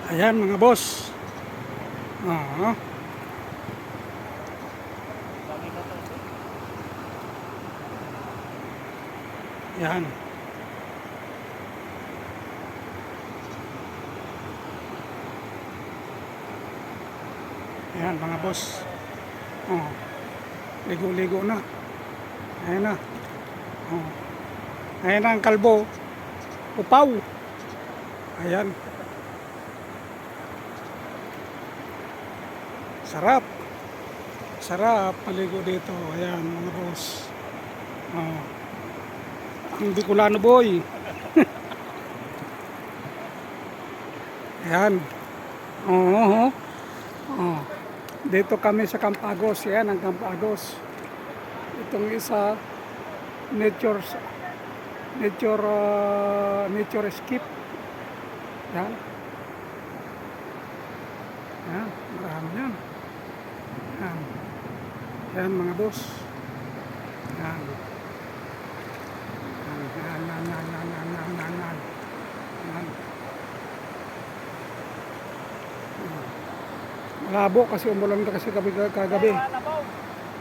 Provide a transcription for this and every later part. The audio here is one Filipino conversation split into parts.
Ayan mga boss. Oo. Yan. Ayan mga boss. Oh. Ligo-ligo na. Ayan na. Oh. Ayan na ang kalbo. Upaw. Ayan. Sarap. Sarap maligo dito. Ayan mga boss. Oh. Ang Bicolano boy. Ayan. Oo. Oh. Dito kami sa Camp Agos. Yan ang Camp Agos. Itong isa nature escape. Yan. Yan, marami yan. Yan. Yan mga boss. Yan. Yan, yan, yan, yan, yan, yan, yan, yan, yan. Yan. Malabo kasi umulan na kasi kagabi.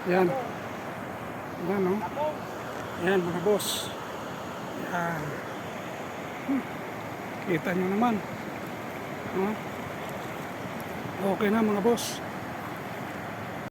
Yan. Yan, no? Yan mga boss. Yan. Kita nyo naman. Okay na mga boss.